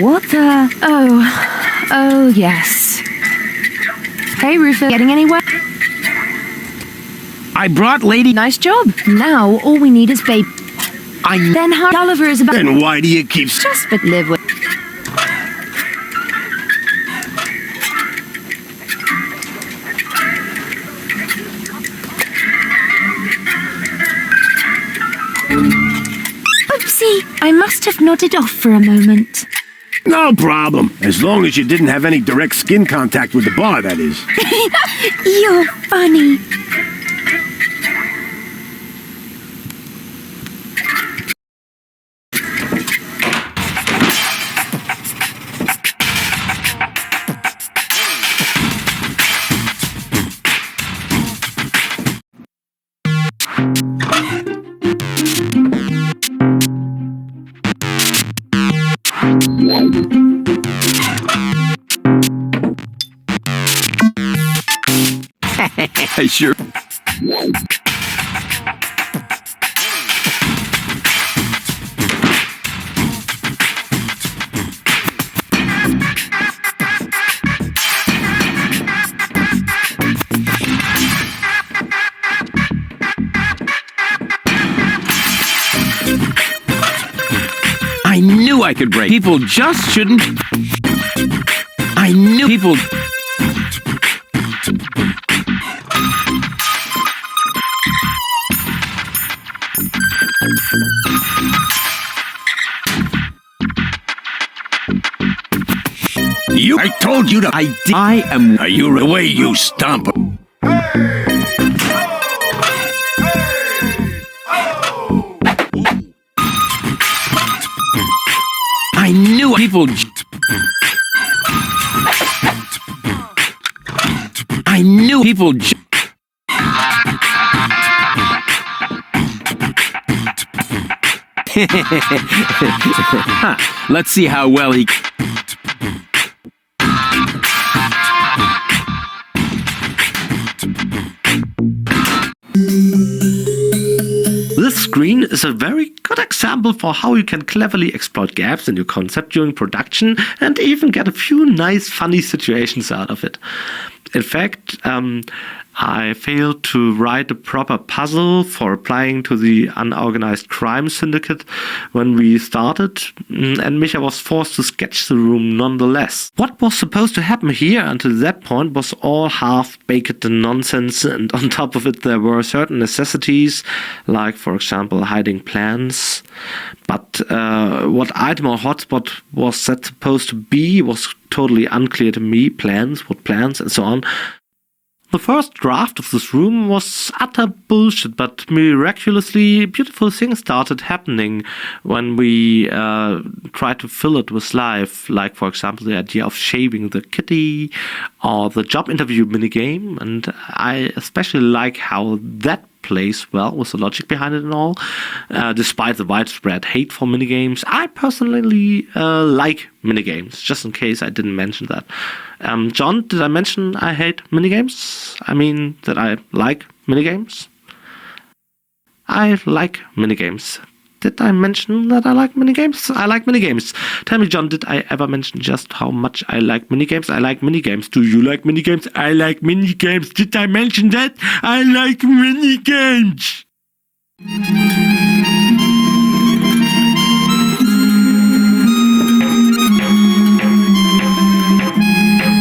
What the? Oh, yes. Hey, Rufus, getting anywhere? I brought Lady... Nice job. Now, all we need is babe. Then Oliver is about... Then why do you keep... Just but live with... Oopsie, I must have nodded off for a moment. No problem. As long as you didn't have any direct skin contact with the bar, that is. You're funny. Sure. I knew I could break. People just shouldn't. I knew people. I told you to. I am. Are you the way you stomp? I knew people. I knew people. Let's see how well he. This screen is a very good example for how you can cleverly exploit gaps in your concept during production and even get a few nice funny situations out of it. In fact, I failed to write a proper puzzle for applying to the unorganized crime syndicate when we started, and Micha was forced to sketch the room nonetheless. What was supposed to happen here until that point was all half-baked nonsense, and on top of it there were certain necessities, like for example hiding plans. But what item or hotspot was that supposed to be was totally unclear to me. What plans, and so on. The first draft of this room was utter bullshit, but miraculously beautiful things started happening when we tried to fill it with life, like for example the idea of shaving the kitty or the job interview minigame, and I especially like how that plays well with the logic behind it and all. Despite the widespread hate for minigames, I personally like minigames, just in case I didn't mention that. John, did I mention I hate minigames? I mean that I like minigames? I like minigames. Did I mention that I like minigames? I like minigames. Tell me, John, did I ever mention just how much I like minigames? I like minigames. Do you like minigames? I like minigames. Did I mention that? I like minigames.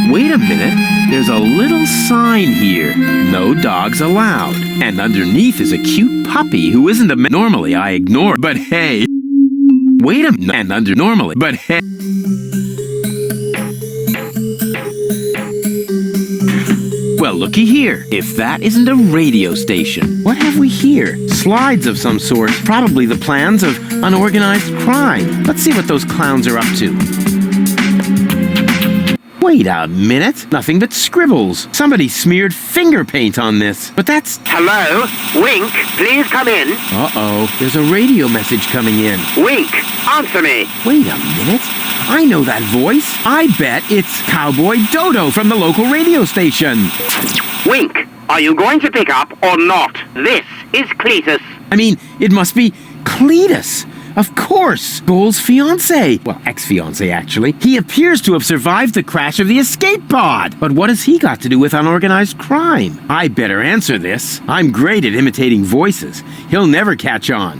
Wait a minute. There's a little sign here. No dogs allowed. And underneath is a cute puppy who isn't a... Normally I ignore, but hey. Wait a minute. And under normally, but hey. Well, looky here. If that isn't a radio station, what have we here? Slides of some sort. Probably the plans of unorganized crime. Let's see what those clowns are up to. Wait a minute. Nothing but scribbles. Somebody smeared finger paint on this. But that's... Hello? Wink, please come in. Uh-oh. There's a radio message coming in. Wink, answer me. Wait a minute. I know that voice. I bet it's Cowboy Dodo from the local radio station. Wink, are you going to pick up or not? This is Cletus. I mean, it must be Cletus. Of course! Goal's fiancé. Well, ex-fiancé, actually. He appears to have survived the crash of the escape pod. But what has he got to do with unorganized crime? I better answer this. I'm great at imitating voices. He'll never catch on.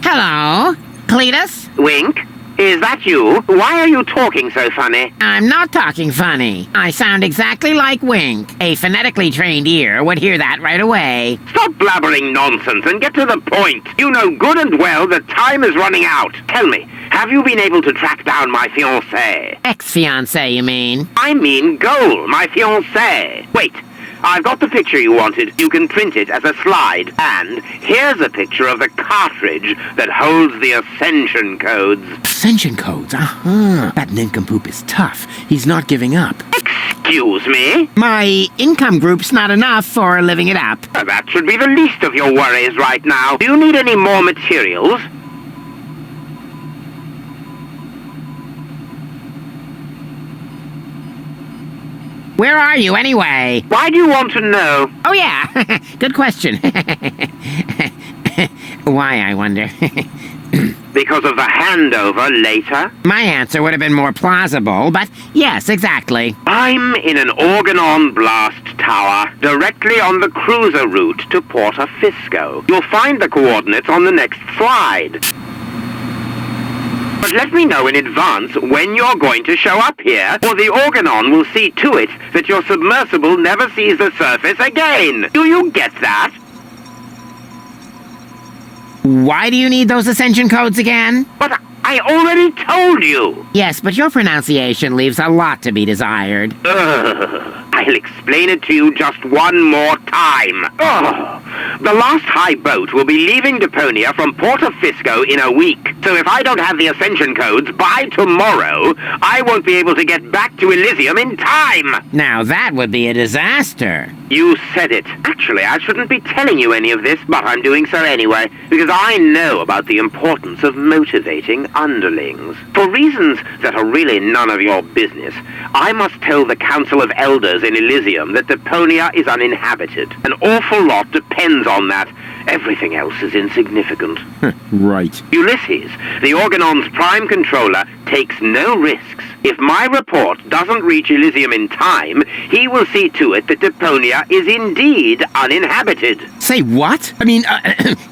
Hello? Cletus? Wink? Is that you? Why are you talking so funny? I'm not talking funny. I sound exactly like Wink. A phonetically trained ear would hear that right away. Stop blabbering nonsense and get to the point. You know good and well that time is running out. Tell me, have you been able to track down my fiancé? Ex-fiancé, you mean? I mean Goal, my fiancé. Wait, I've got the picture you wanted. You can print it as a slide. And here's a picture of the cartridge that holds the ascension codes. Ascension codes, That nincompoop is tough. He's not giving up. Excuse me? My income group's not enough for living it up. That should be the least of your worries right now. Do you need any more materials? Where are you, anyway? Why do you want to know? Oh, yeah. Good question. Why, I wonder? Because of the handover later? My answer would have been more plausible, but yes, exactly. I'm in an organon blast tower, directly on the cruiser route to Porta Fisco. You'll find the coordinates on the next slide. But let me know in advance when you're going to show up here, or the organon will see to it that your submersible never sees the surface again. Do you get that? Why do you need those ascension codes again? But I already told you. Yes, but your pronunciation leaves a lot to be desired. I'll explain it to you just one more time. The last high boat will be leaving Deponia from Porta Fisco in a week. So if I don't have the ascension codes by tomorrow, I won't be able to get back to Elysium in time. Now that would be a disaster. You said it. Actually, I shouldn't be telling you any of this, but I'm doing so anyway, because I know about the importance of motivating underlings. For reasons that are really none of your business, I must tell the Council of Elders in Elysium that Deponia is uninhabited. An awful lot depends on that. Everything else is insignificant. Right. Ulysses, the Organon's prime controller, takes no risks. If my report doesn't reach Elysium in time, he will see to it that Deponia is indeed uninhabited. Say what? I mean,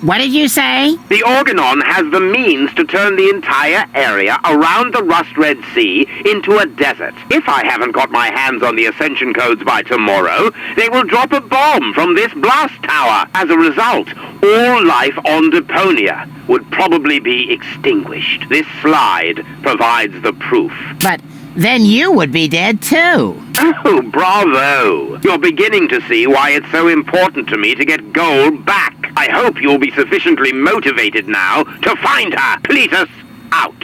What did you say? The Organon has the means to turn the entire area around the Rust Red Sea into a desert. If I haven't got my hands on the ascension codes by tomorrow, they will drop a bomb from this blast tower. As a result, all life on Deponia would probably be extinguished. This slide provides the proof. But then you would be dead too. Oh, bravo! You're beginning to see why it's so important to me to get Gold back. I hope you'll be sufficiently motivated now to find her. Cletus, out.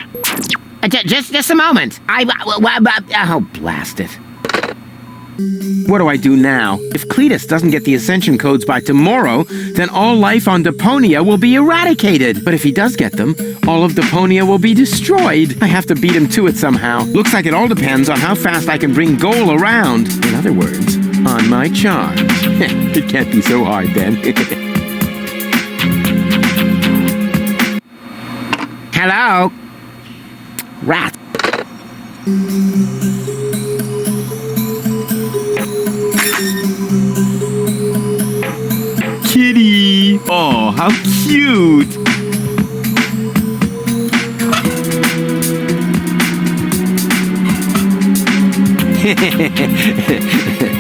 Just a moment. Oh, blast it. what do I do now? If Cletus doesn't get the ascension codes by tomorrow, then all life on Deponia will be eradicated. But if he does get them, all of Deponia will be destroyed. I have to beat him to it somehow. Looks like it all depends on how fast I can bring Goal around. In other words, on my charms. It can't be so hard then. Hello? Rat. Kitty! Oh, how cute!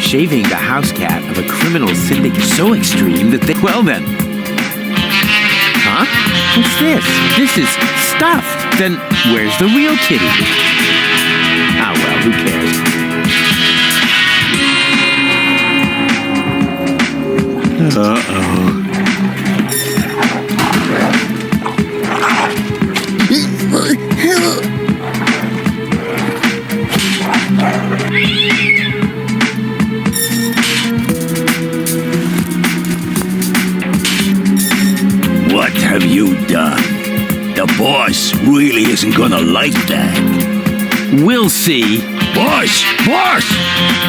Shaving the house cat of a criminal syndicate is so extreme that they... Well then. Huh? What's this? This is stuffed. Then where's the real kitty? Ah, well, who cares? Uh-oh. What have you done? The boss really isn't gonna like that. We'll see. Boss! Boss!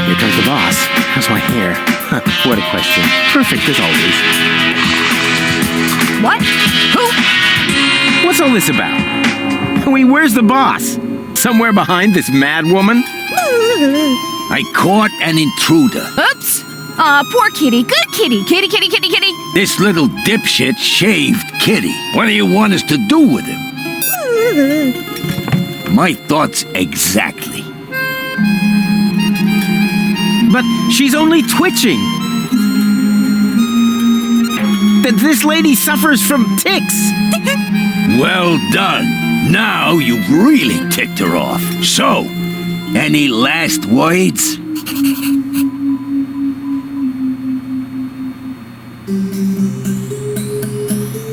Here comes the boss. How's my hair? Huh, what a question. Perfect as always. What? Who? What's all this about? Where's the boss? Somewhere behind this mad woman? I caught an intruder. Oops. Aw, poor kitty. Good kitty. Kitty, kitty, kitty, kitty. This little dipshit shaved Kitty. What do you want us to do with him? My thoughts exactly. But she's only twitching. This lady suffers from tics. Well done. Now you've really ticked her off. So, any last words?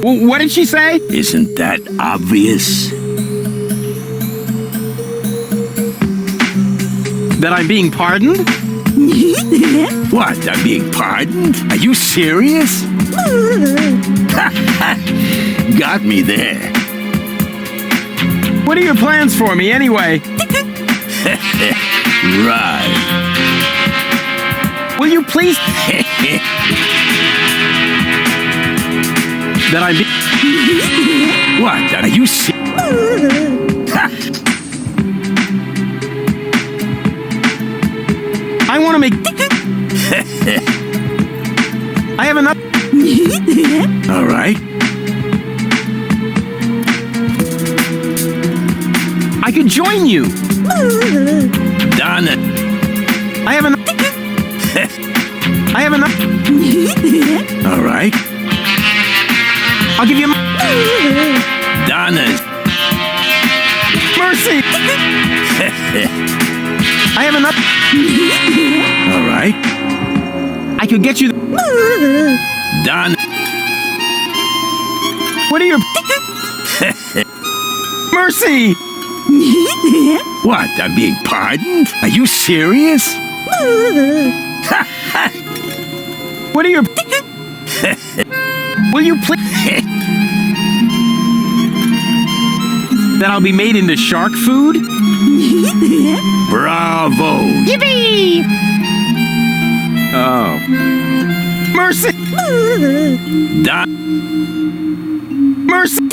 What did she say? Isn't that obvious? That I'm being pardoned? What, I'm being pardoned? Are you serious? Got me there. What are your plans for me, anyway? Right. Will you please... that I'm What, are you serious? I want to make... I have enough... All right. I could join you. Donna. I have enough... I have enough... All right. I'll give you... Donna. Mercy! I have enough... All right. I could get you... Donna. What are your... Mercy! What, I'm being pardoned? Are you serious? What are your... Will you please... That I'll be made into shark food? Bravo. Yippee! Oh. Mercy! Mercy!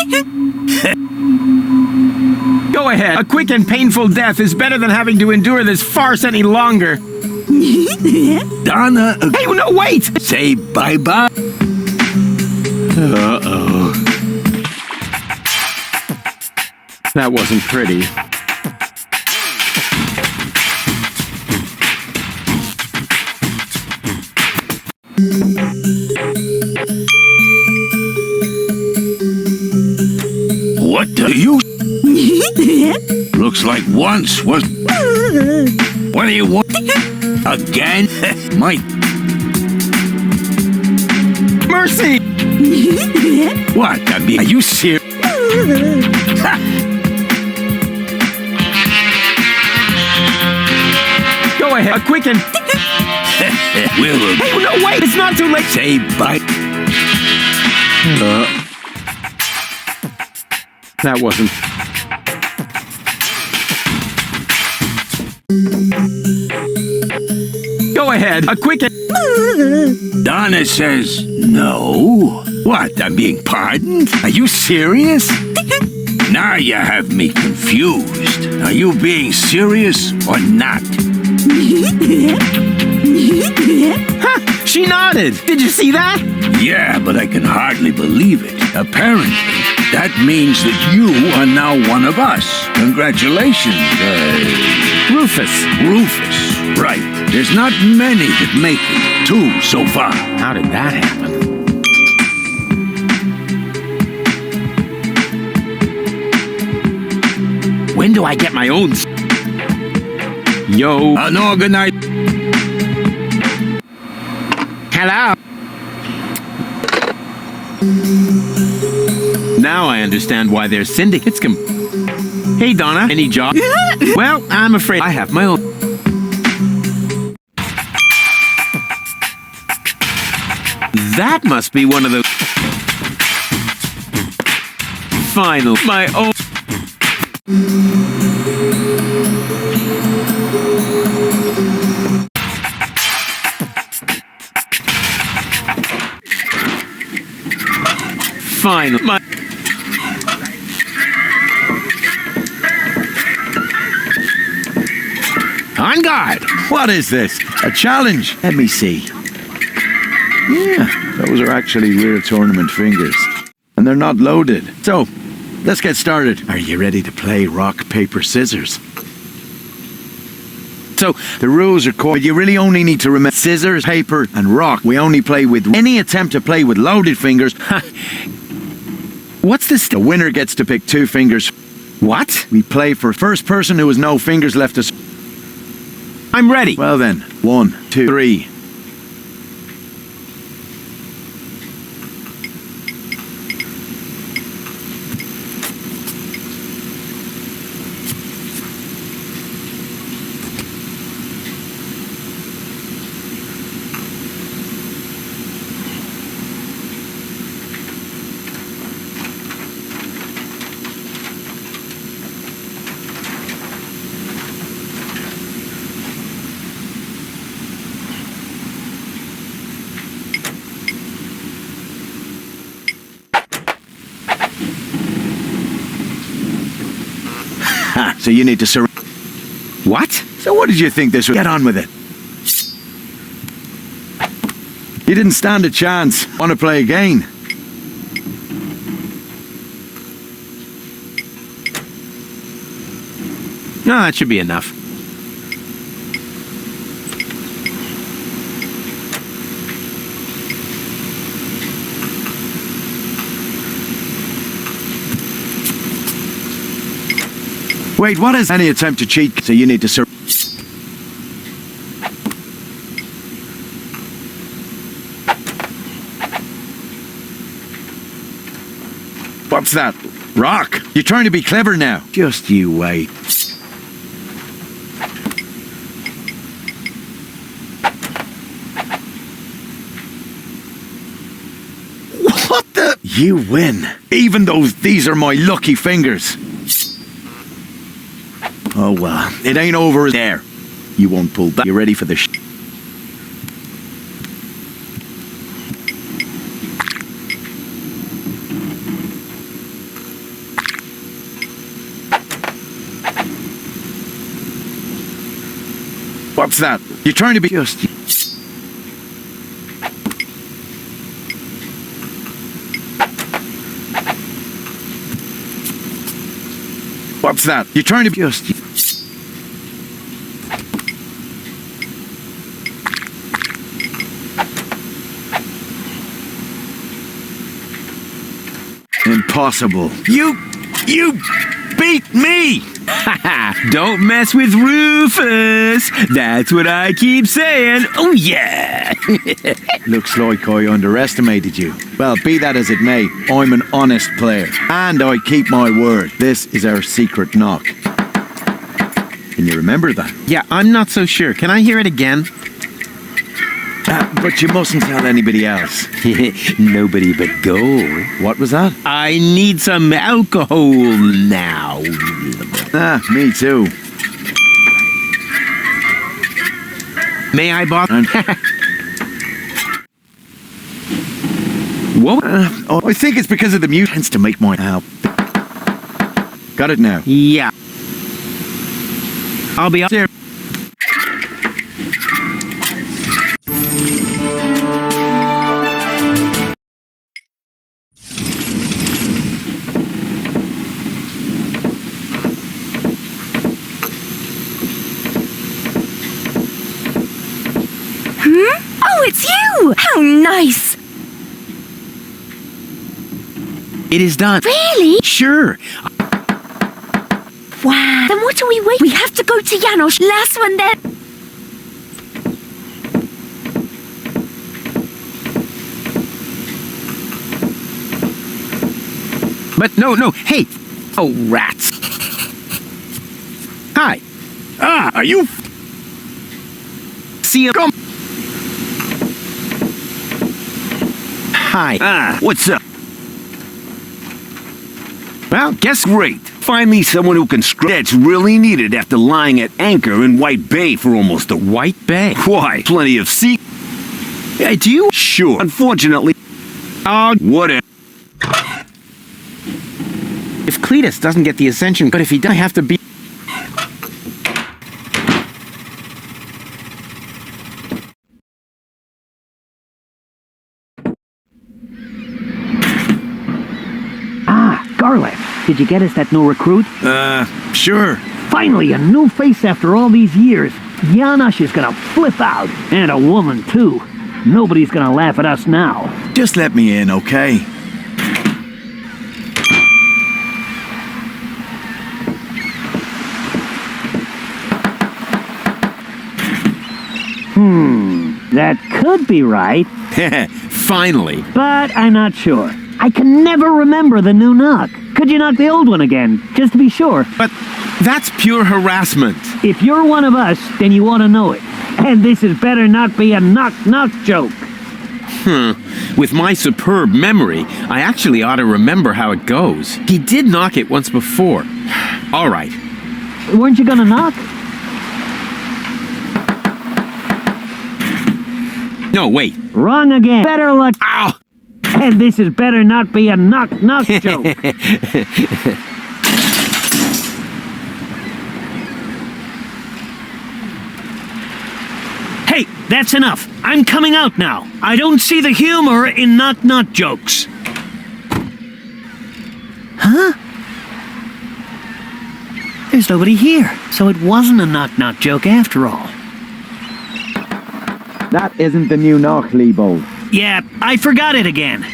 Go ahead. A quick and painful death is better than having to endure this farce any longer. Donna. Hey, no, wait! Say bye-bye. Uh-oh. That wasn't pretty. What do you... Looks like once was... What do you want? Again? My... Mercy! What? I mean, are you serious? Go ahead. A quick and... We'll... Hey, no, wait! It's not too late! Say bye. That wasn't... Go ahead. A quick and... Donna says no. What? I'm being pardoned? Are you serious? Now you have me confused. Are you being serious or not? Ha! She nodded! Did you see that? Yeah, but I can hardly believe it. Apparently, that means that you are now one of us. Congratulations, Rufus. Rufus. Right. There's not many that make it. 2 so far. How did that happen? When do I get my own... Yo. Unorganized. Hello? Now I understand why their syndicates Hey, Donna, any job? Well, I'm afraid I have my own. That must be one of those... Final, my own... Final, my... On guard! What is this? A challenge? Let me see. Yeah, those are actually real tournament fingers. And they're not loaded. So, let's get started. Are you ready to play rock, paper, scissors? So, the rules are called, you really only need to remember scissors, paper, and rock. We only play with any attempt to play with loaded fingers. What's this? The winner gets to pick 2 fingers. What? We play for first person who has no fingers left to... I'm ready. Well then, 1, 2, 3. So you need to What? So what did you think this would... Get on with it. You didn't stand a chance. Want to play again? No, that should be enough. Wait, what is any attempt to cheat? So you need to What's that? Rock? You're trying to be clever now. Just you wait. What the? You win. Even though these are my lucky fingers. Oh well, it ain't over there. You won't pull back. You ready for the What's that? You're trying to be just... What's that? You're trying to be just... Impossible. You beat me! Don't mess with Rufus. That's what I keep saying. Oh, yeah. Looks like I underestimated you. Well, be that as it may, I'm an honest player. And I keep my word. This is our secret knock. Can you remember that? Yeah, I'm not so sure. Can I hear it again? But you mustn't tell anybody else. Nobody but gold. What was that? I need some alcohol now. Me too. May I bother? What? I think it's because of the mute tends to make my... Got it now. Yeah. I'll be up there. Oh, it's you! How nice! It is done. Really? Sure. Wow. Then what are we waiting? We have to go to Janosch. Last one then. But no. Hey. Oh, rats. Hi. Are you... See you. Come. Hi. What's up? Well, guess Great. Finally someone who can That's really needed after lying at anchor in White Bay for almost a... White Bay. Why? Plenty of sea... Do you? Sure. Unfortunately... Whatever. If Cletus doesn't get the ascension, but if he does, I have to be... hour left. Did you get us that new recruit? Sure. Finally, a new face after all these years. Janosch is gonna flip out. And a woman, too. Nobody's gonna laugh at us now. Just let me in, okay? That could be right, Finally. but I'm not sure. I can never remember the new knock. Could you knock the old one again, just to be sure? But that's pure harassment. If you're one of us, then you ought to know it. And this had better not be a knock-knock joke. With my superb memory, I actually ought to remember how it goes. He did knock it once before. All right. Weren't you gonna knock? No, wait. Wrong again. Better luck. Ow! And this had better not be a knock-knock joke. Hey, that's enough. I'm coming out now. I don't see the humor in knock-knock jokes. Huh? There's nobody here, so it wasn't a knock-knock joke after all. That isn't the new knock, Leibold. Yeah, I forgot it again.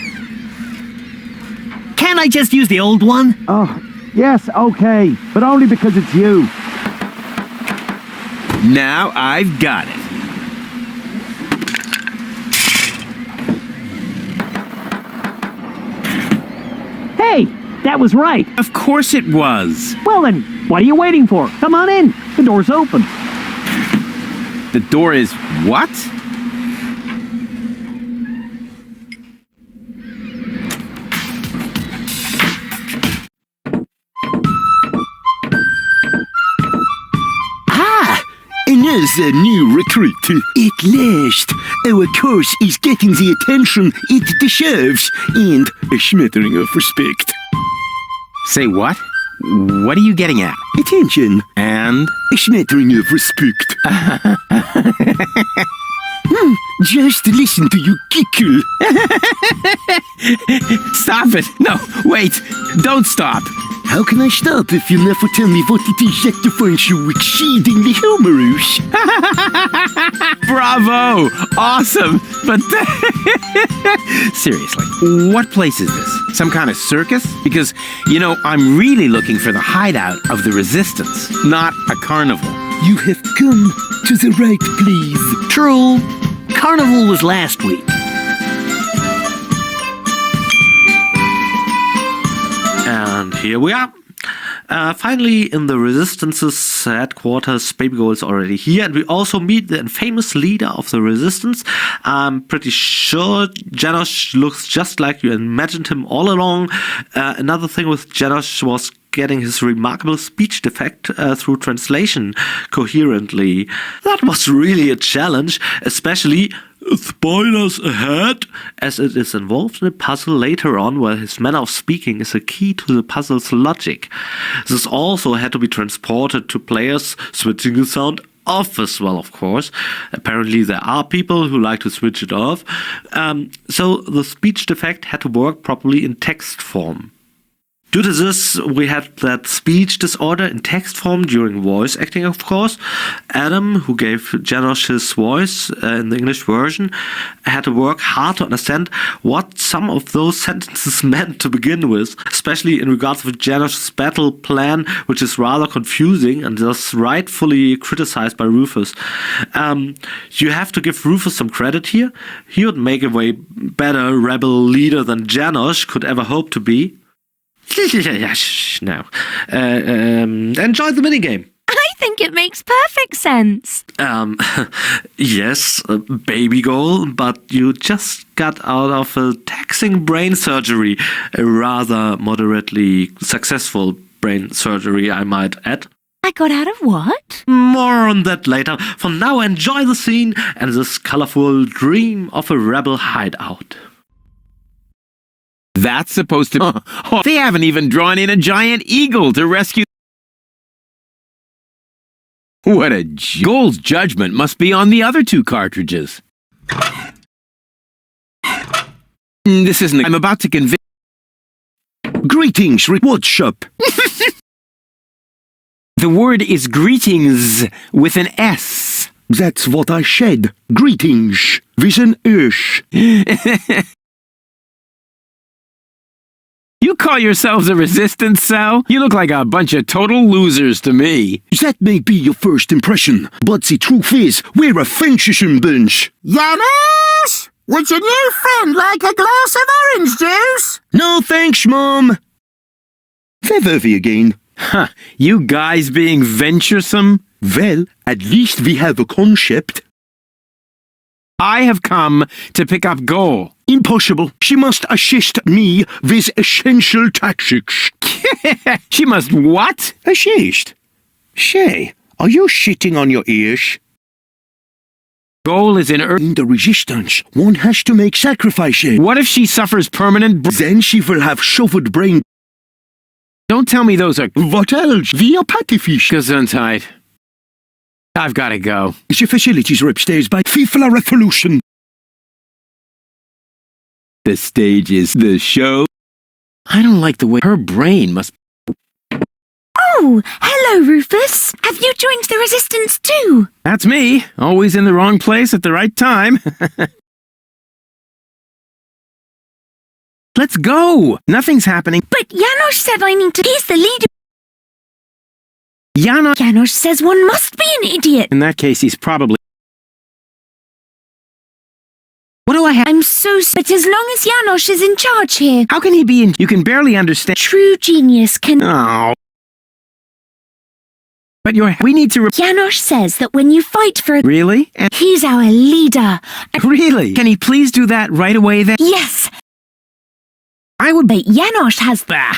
Can't I just use the old one? Oh, yes, okay, but only because it's you. Now I've got it. Hey, that was right. Of course it was. Well then, what are you waiting for? Come on in. The door's open. The door is what? Another new recruit. At last, our course is getting the attention it deserves and a smattering of respect. Say what? What are you getting at? Attention. And? A smattering of respect. Just listen to you giggle. Stop it! No, wait! Don't stop! How can I stop if you never tell me what it is that defines you exceedingly humorous? Bravo! Awesome! But seriously, what place is this? Some kind of circus? Because, you know, I'm really looking for the hideout of the Resistance, not a carnival. You have come to the right place. True. Carnival was last week. And here we are. Finally, in the Resistance's headquarters, Baby Goal is already here, and we also meet the infamous leader of the Resistance. I'm pretty sure Janosch looks just like you imagined him all along. Another thing with Janosch was getting his remarkable speech defect through translation coherently. That was really a challenge, especially spoilers ahead, as it is involved in a puzzle later on where his manner of speaking is a key to the puzzle's logic. This also had to be transported to players switching the sound off as well, of course. Apparently there are people who like to switch it off. So the speech defect had to work properly in text form. Due to this, we had that speech disorder in text form during voice acting, of course. Adam, who gave Janosch his voice in the English version, had to work hard to understand what some of those sentences meant to begin with, especially in regards with Janosch's battle plan, which is rather confusing and thus rightfully criticized by Rufus. You have to give Rufus some credit here. He would make a way better rebel leader than Janosch could ever hope to be. Now, enjoy the minigame. I think it makes perfect sense. Yes, Baby Goal, but you just got out of a taxing brain surgery, a rather moderately successful brain surgery, I might add. I got out of what? More on that later. For now, enjoy the scene and this colorful dream of a rebel hideout. That's supposed to... Oh, they haven't even drawn in a giant eagle to rescue... What a... Goal's judgment must be on the other two cartridges. This isn't... I'm about to convince... Greetings, what's up? The word is greetings with an S. That's what I said. Greetings, with an S. You call yourselves a resistance cell? You look like a bunch of total losers to me. That may be your first impression, but the truth is, we're a fantasy bunch. Janis! Would your new friend like a glass of orange juice? No thanks, Mom. Vive again. Huh, you guys being venturesome? Well, at least we have a concept. I have come to pick up gold. Impossible. She must assist me with essential tactics. She must what? Assist? Shay, are you shitting on your ears? Goal is in In the resistance, one has to make sacrifices. What if she suffers permanent Then she will have shoved brain. Don't tell me those are What else? We are pattyfish. Gesundheit. I've got to go. The facilities are upstairs by Vive la Revolution. The stage is the show. I don't like the way her brain must... Oh, hello, Rufus. Have you joined the resistance too? That's me. Always in the wrong place at the right time. Let's go. Nothing's happening. But Janos said I need to... He's the leader. Janos. Says one must be an idiot. In that case, he's probably... What do I have? I'm so... But as long as Janos is in charge here... How can he be in... You can barely understand... True genius can... Oh. But we need to... Janos says that when you fight for... Really? He's our leader. Really? Can he please do that right away then? Yes. I would... But Janos has... Bah.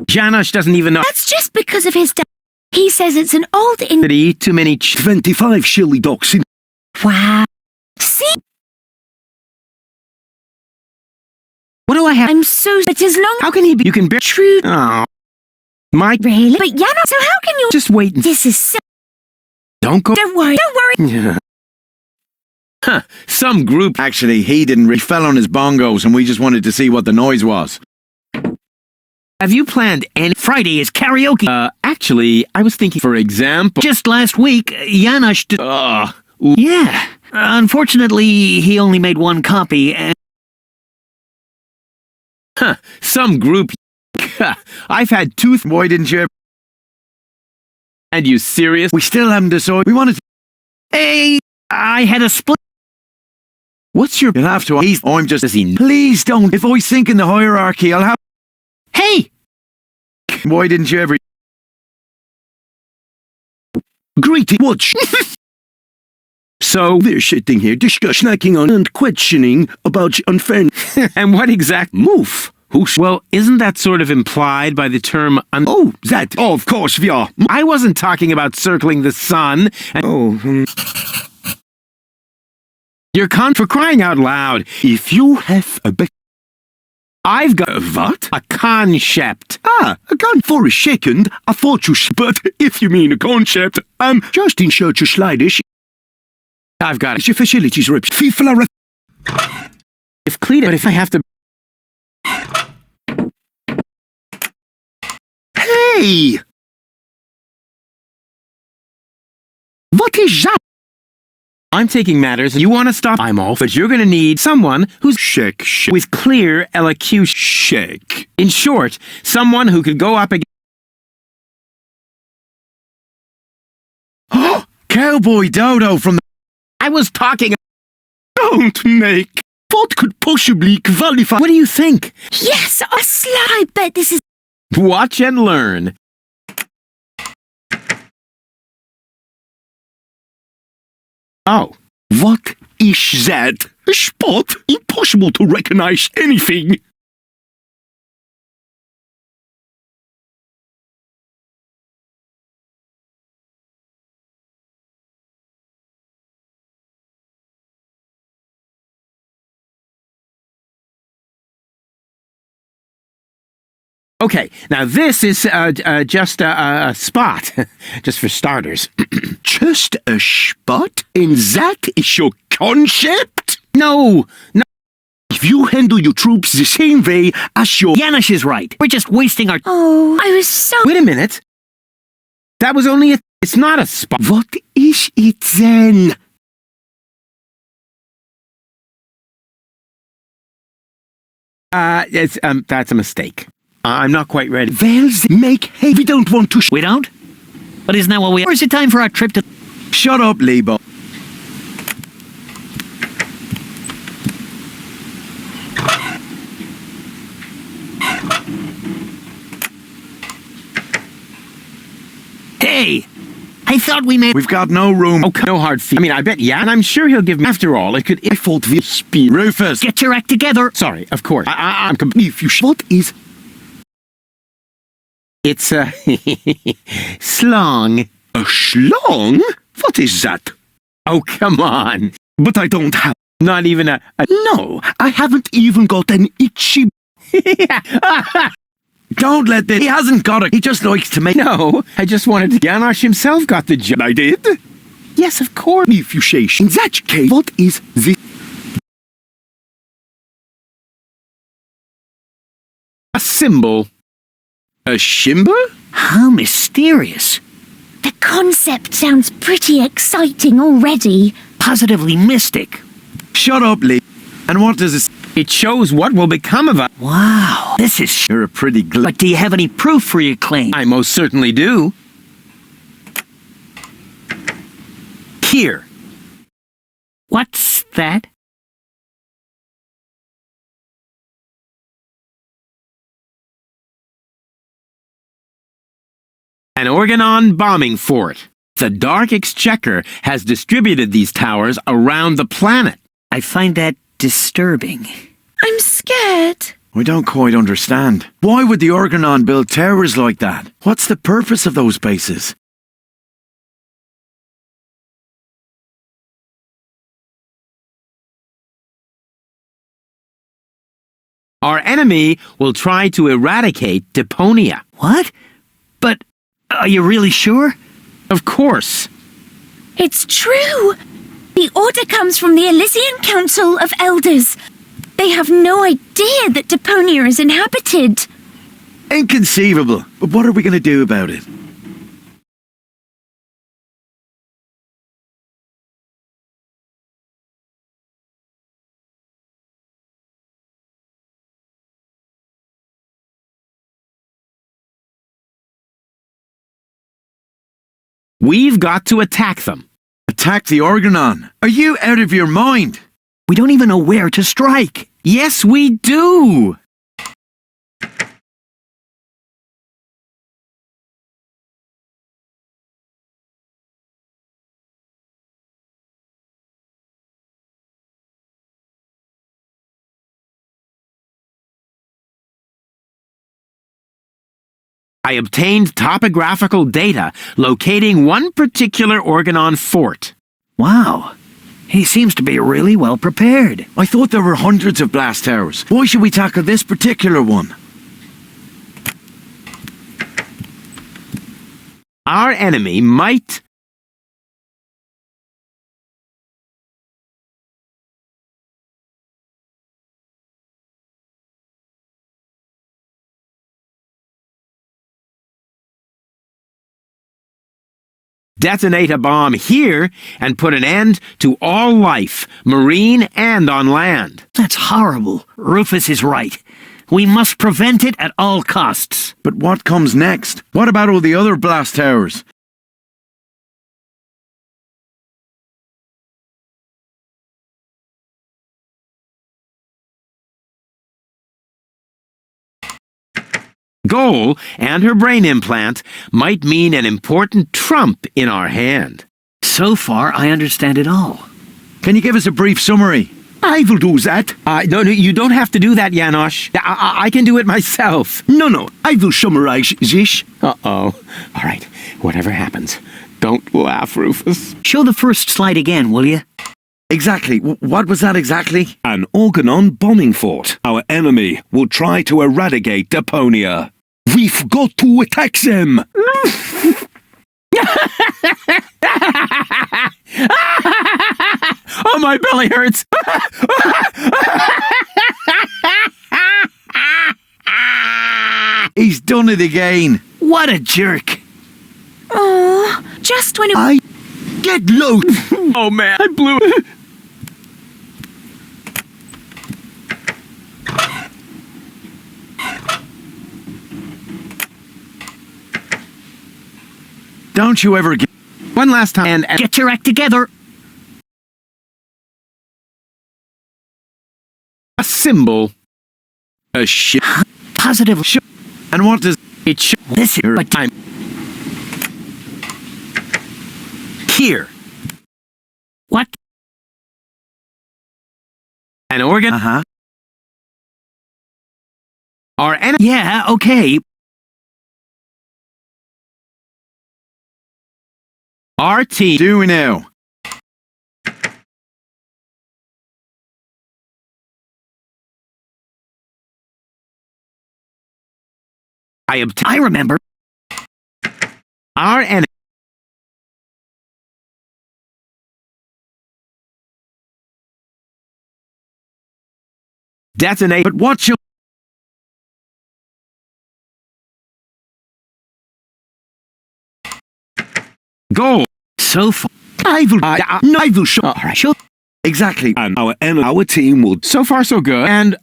Janos doesn't even know... That's just because of his... He says it's an old... Did he eat too many... 25 chili dogs in... Wow. See? What do I have? I'm so... But as long... How can he be... You can bear... True... Oh. Mike... Really? But Janos... So how can you... Just wait and... This is so... Don't go... Don't worry. Don't worry. Huh. Some group... Actually, he didn't. He fell on his bongos and we just wanted to see what the noise was. Have you planned any... Friday is karaoke. Actually, I was thinking, for example... Just last week, Janos did... Yeah. Unfortunately, he only made one copy and... Huh. Some group... I've had two... Why didn't you... And you serious? We still haven't decided. We wanted to... Hey, I had a split... What's your... You'll have to... I'm just... Does he... Please don't. If I sink in the hierarchy, I'll have... Hey! Why didn't you ever... Greeting. Watch. So... They're sitting here snacking on and questioning about unfairness. And what exact... Move. Well, isn't that sort of implied by the term... Oh, that. Oh, of course we are. I wasn't talking about circling the sun. And You're for crying out loud. If you have a I've got... what? A concept. A gun. For a second, I thought you... But if you mean a concept, I'm just in search of sliders. I've got it. Your facilities ripped. If Cleta... But if I have to... Hey! What is that? I'm taking matters. You want to stop? I'm off. But you're going to need someone who's... Check. With clear elocution. Check. In short, someone who could go up against... Cowboy Dodo from the... I was talking... Don't make. What could possibly qualify? What do you think? Yes, a slide. I bet this is... Watch and learn. Oh. What is that? A spot? Impossible to recognize anything. Okay, now this is just a spot, just for starters. Just a spot? And that is your concept? No, If you handle your troops the same way as your... Janosch is right. We're just wasting our... Oh, I was so... Wait a minute. That was only a... It's not a spot. What is it then? That's a mistake. I'm not quite ready. Well, make hay. We don't want to... We don't? But isn't that what we... Or is it time for our trip to... Shut up, Lebo. Hey! I thought we made... We've got no room. Oh, no hard feet. I mean, I bet, yeah, and I'm sure he'll give me... After all, it could... I thought we'd speak. Rufus! Get your act together! Sorry, of course. I'm... If you... What is... It's a... slong. A schlong? What is that? Oh, come on. But I don't have... Not even a... No, I haven't even got an itchy... Don't let this... He hasn't got it. He just likes to make... No, I just wanted to... Janosch himself got the job. I did? Yes, of course. If you say... In that case, what is this? A symbol. A shimber? How mysterious. The concept sounds pretty exciting already. Positively mystic. Shut up, Lee. And what does it... It shows what will become of us. Wow, this is... You're a pretty But do you have any proof for your claim? I most certainly do. Here. What's that? An Organon bombing fort. The Dark Exchequer has distributed these towers around the planet. I find that disturbing. I'm scared. We don't quite understand. Why would the Organon build towers like that? What's the purpose of those bases? Our enemy will try to eradicate Deponia. What? But are you really sure? Of course. It's true. The order comes from the Elysian Council of Elders. They have no idea that Deponia is inhabited. Inconceivable. But what are we going to do about it? We've got to attack them. Attack the Organon? Are you out of your mind? We don't even know where to strike. Yes, we do. I obtained topographical data locating one particular Organon fort. Wow. He seems to be really well prepared. I thought there were hundreds of blast towers. Why should we tackle this particular one? Our enemy might... detonate a bomb here and put an end to all life, marine and on land. That's horrible. Rufus is right. We must prevent it at all costs. But what comes next? What about all the other blast towers? Goal and her brain implant might mean an important trump in our hand. So far, I understand it all. Can you give us a brief summary? I will do that. No, you don't have to do that, Janosch. I can do it myself. No, I will summarize this. Uh-oh. All right, whatever happens, don't laugh, Rufus. Show the first slide again, will you? Exactly. What was that exactly? An Organon bombing fort. Our enemy will try to eradicate Deponia. We've got to attack them! Oh, my belly hurts! He's done it again. What a jerk. Oh, just when I get low. Oh man, I blew it. Don't you ever get... One last time and Get your act together. a symbol. a shit. Positive. And what does It should Listen, but time. Here, what? an organ. Uh-huh. Our enemy. Yeah, okay. Our team. Do we now? I remember. Our enemy. Detonate. But what's your... Goal. So far. I will show... All right. Sure. Exactly. And our team will... So far, so good. And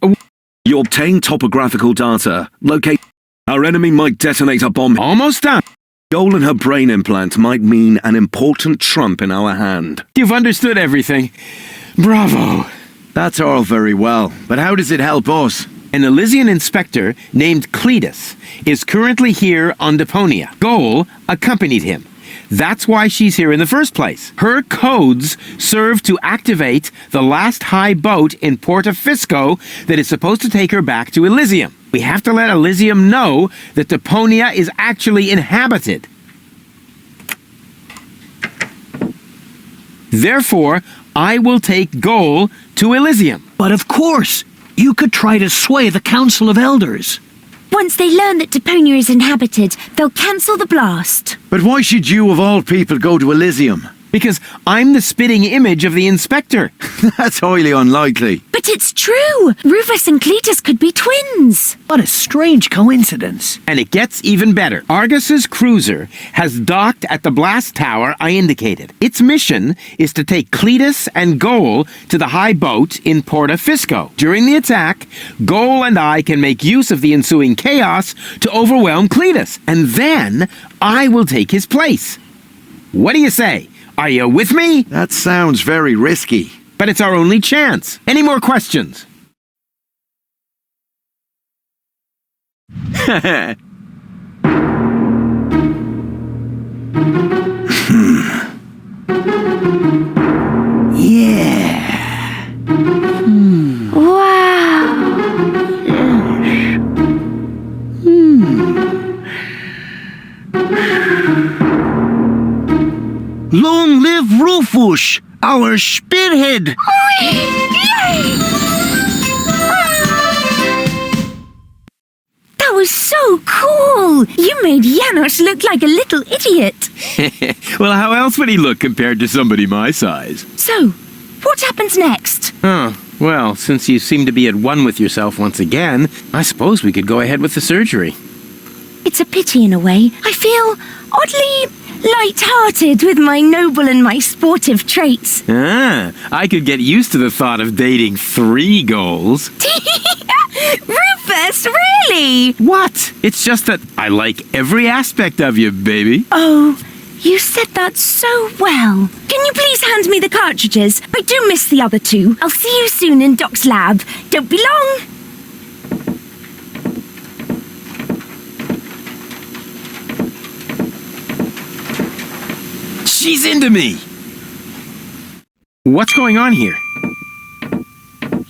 You obtain topographical data. Locate... Our enemy might detonate a bomb. almost done. Goal in her brain implant might mean an important trump in our hand. You've understood everything. Bravo. That's all very well, but how does it help us? An Elysian inspector named Cletus is currently here on Deponia. Goal accompanied him. That's why she's here in the first place. Her codes serve to activate the last high boat in Porta Fisco that is supposed to take her back to Elysium. We have to let Elysium know that Deponia is actually inhabited. Therefore, I will take Goal to Elysium. But of course, you could try to sway the Council of Elders. once they learn that Deponia is inhabited, they'll cancel the blast. But why should you, of all people, go to Elysium? Because I'm the spitting image of the inspector. That's highly unlikely. But it's true! Rufus and Cletus could be twins! What a strange coincidence. And it gets even better. Argus's cruiser has docked at the blast tower I indicated. Its mission is to take Cletus and Goal to the high boat in Porta Fisco. During the attack, Goal and I can make use of the ensuing chaos to overwhelm Cletus. And then I will take his place. What do you say? Are you with me? That sounds very risky. But it's our only chance. Any more questions? Yeah. Wow! Long live Rufus, our spearhead! That was so cool! You made Janos look like a little idiot. Well, how else would he look compared to somebody my size? So, what happens next? Oh, well, since you seem to be at one with yourself once again, I suppose we could go ahead with the surgery. It's a pity in a way. I feel oddly light-hearted with my noble and my sportive traits. Ah, I could get used to the thought of dating 3 goals. Rufus, really? What? It's just that I like every aspect of you, baby. Oh, you said that so well. Can you please hand me the cartridges? I do miss the other 2. I'll see you soon in Doc's lab. Don't be long. She's into me! What's going on here?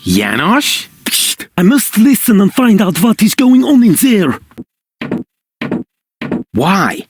Janos? Psst, I must listen and find out what is going on in there. Why?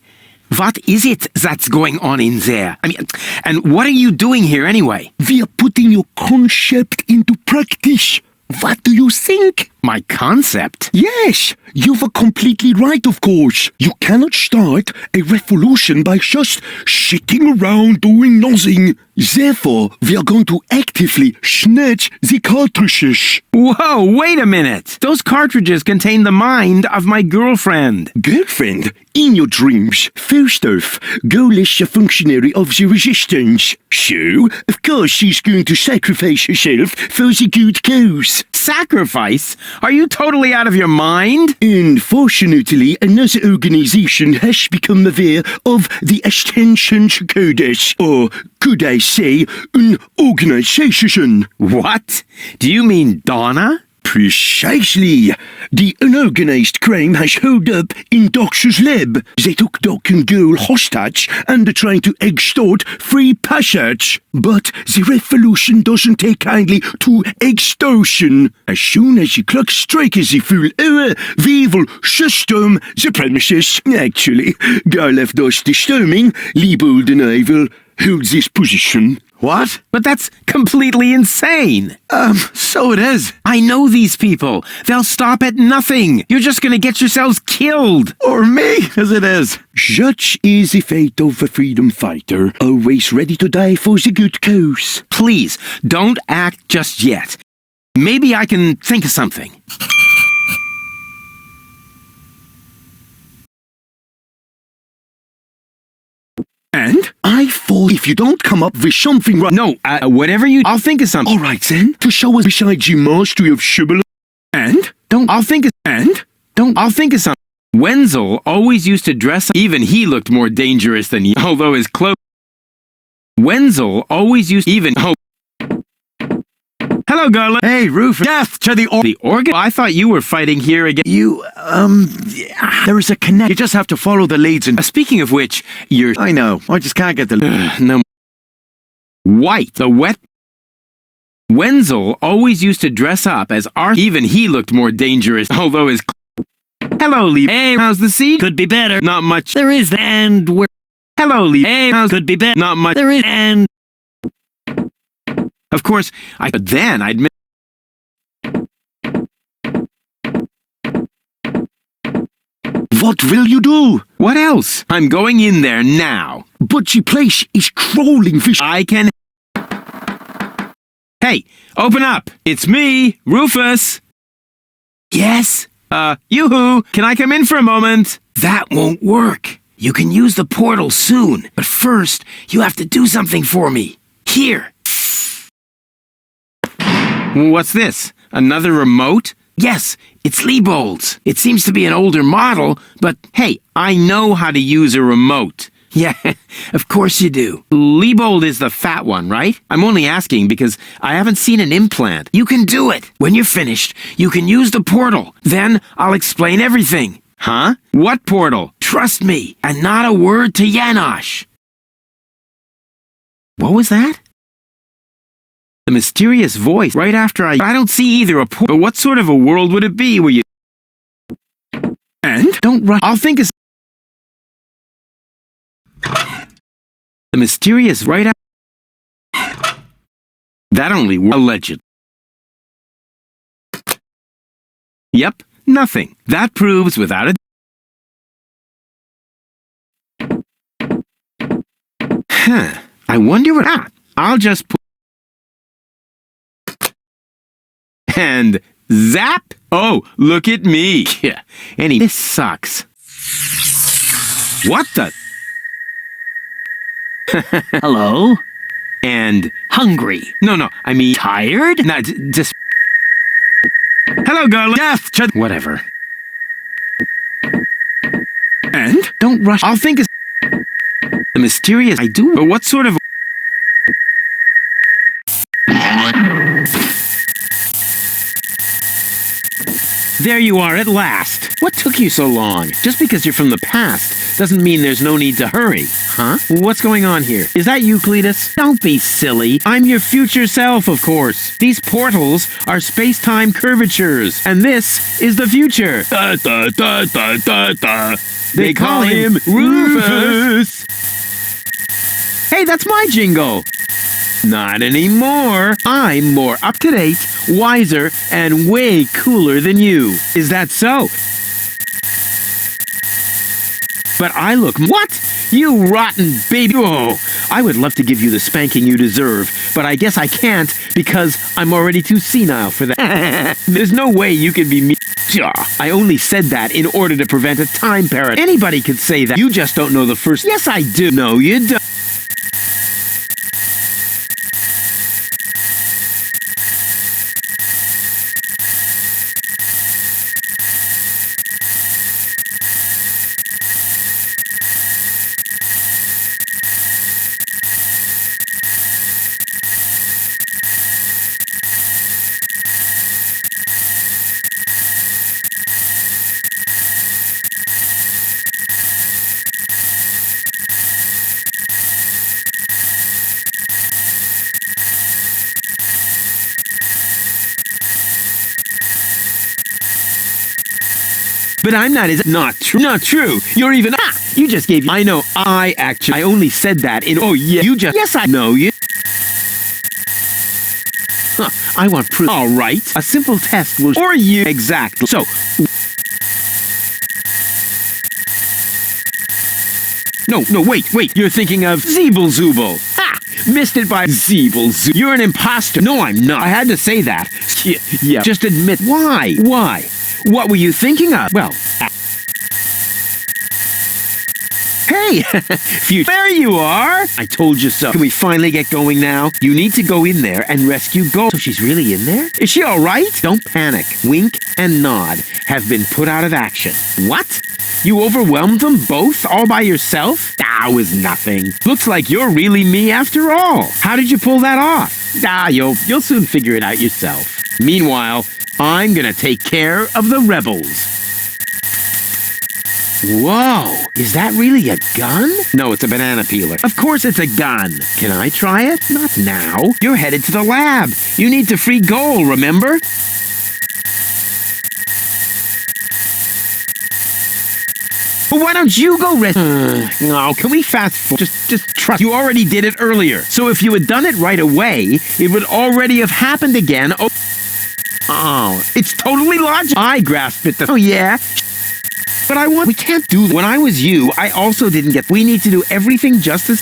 What is it that's going on in there? I mean, and what are you doing here anyway? We are putting your concept into practice. What do you think? My concept? Yes, you were completely right, of course. You cannot start a revolution by just sitting around doing nothing. Therefore, we are going to actively snatch the cartridges. Whoa, wait a minute. Those cartridges contain the mind of my girlfriend. Girlfriend? In your dreams, first off, Goal is a functionary of the resistance. So, of course she's going to sacrifice herself for the good cause. Sacrifice? Are you totally out of your mind? Unfortunately, another organization has become aware of the Ascension's Codex, or could I say, an organization. What? Do you mean Donna? Precisely. The unorganized crime has held up in Doc's lab. They took Doc and Girl hostage and are trying to extort free passage. But the Revolution doesn't take kindly to extortion. As soon as the clock strikes the full hour, we will system the premises. Actually, Girl left us disturbing. Liebold and I will hold this position. What? But that's completely insane. So it is. I know these people. They'll stop at nothing. You're just gonna get yourselves killed. Or me, as it is. Such is the fate of a freedom fighter, always ready to die for the good cause. Please, don't act just yet. Maybe I can think of something. And? I thought if you don't come up with something right... No, whatever you... I'll think of something. All right, then. To show us besides your mastery of Shibboleth... And? I'll think of something. Wenzel always used to dress up. Even he looked more dangerous than you, although his clothes... Wenzel always used... Hello, Garland. Hey, Rufus. Death to the organ? I thought you were fighting here again. There is a connect. You just have to follow the leads and... Speaking of which, you're... I know. I just can't get the... No. White. The wet... Wenzel always used to dress up as Arthur. Even he looked more dangerous, although his... Hello, Lee. Hey, how's the seed? Could be better. Not much. There is, and we're... Hello, Lee. Hey, could be better. Not much. There is, and... Of course, but then I'd... What will you do? What else? I'm going in there now. But the place is crawling with... I can... Hey, open up. It's me, Rufus. Yes? Yoo-hoo, can I come in for a moment? That won't work. You can use the portal soon, but first, you have to do something for me. Here. What's this? Another remote? Yes, it's Liebold's. It seems to be an older model, but hey, I know how to use a remote. Yeah, of course you do. Liebold is the fat one, right? I'm only asking because I haven't seen an implant. You can do it. When you're finished, you can use the portal. Then I'll explain everything. Huh? What portal? Trust me, and not a word to Janosch. What was that? The mysterious voice right after I don't see either a portal. But what sort of a world would it be where you... And? Don't rush. I'll think of... The mysterious right after... That only works. Alleged. Yep, nothing. That proves without a... Huh. I wonder what... I'll just put... And zap! Oh, look at me. Yeah. This sucks. What the? Hello? And hungry. No, I mean tired? No, just... Hello, Garland. Death to... Whatever. And? Don't rush. I'll think of... The mysterious... I do. But what sort of... There you are at last. What took you so long? Just because you're from the past doesn't mean there's no need to hurry. Huh? What's going on here? Is that you, Cletus? Don't be silly. I'm your future self, of course. These portals are space-time curvatures, and this is the future. Da, da, da, da, da, da. They call him Rufus. Hey, that's my jingle. Not anymore. I'm more up-to-date, wiser, and way cooler than you. Is that so? But I look... What? You rotten baby... Oh, I would love to give you the spanking you deserve, but I guess I can't because I'm already too senile for that. There's no way you can be me... I only said that in order to prevent a time paradox. Anybody could say that. You just don't know the first... Yes, I do. No, you don't. But I'm not, is it not true? Not true. You're even, you just gave, I know, I only said that in, oh yeah, you just, yes I know you. Huh, I want proof. Alright, a simple test will, or you, exactly. So, no, wait, you're thinking of Zeeble-Zooble. Ha! Missed it by Zeeble-Zooble. You're an imposter. No, I'm not. I had to say that. Yeah, just admit. Why? What were you thinking of? Well, hey, there you are. I told you so. Can we finally get going now? You need to go in there and rescue Gold. So she's really in there? Is she all right? Don't panic. Wink and Nod have been put out of action. What? You overwhelmed them both all by yourself? That was nothing. Looks like you're really me after all. How did you pull that off? You'll soon figure it out yourself. Meanwhile, I'm gonna take care of the rebels. Whoa, is that really a gun? No, it's a banana peeler. Of course it's a gun. Can I try it? Not now. You're headed to the lab. You need to free Goal, remember? Well, why don't you go No, can we fast forward? Just trust. You already did it earlier. So if you had done it right away, it would already have happened again. Oh, it's totally logical. I grasped it. Oh, yeah. But we can't do that. When I was you, I also didn't get... We need to do everything just as...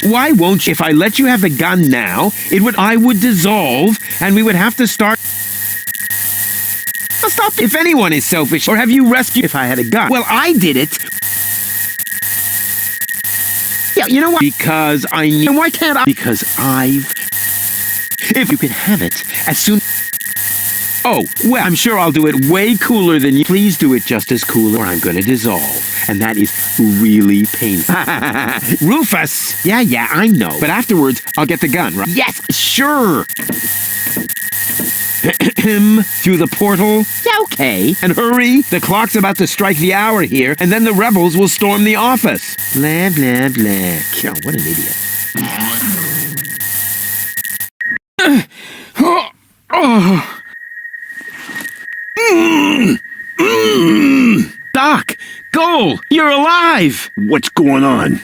Why won't you? If I let you have the gun now, I would dissolve, and we would have to start... Stop. If anyone is selfish, or have you rescued... If I had a gun. Well, I did it. Yeah, you know what? Because I need... Why can't I? Because I've... If you can have it as soon... Oh, well, I'm sure I'll do it way cooler than you. Please do it just as cool or I'm going to dissolve. And that is really painful. Rufus! Yeah, I know. But afterwards, I'll get the gun, right? Yes, sure! Through the portal? Yeah, okay. And hurry! The clock's about to strike the hour here, and then the rebels will storm the office. Blah, blah, blah. Oh, what an idiot. Doc! Goal! You're alive! What's going on?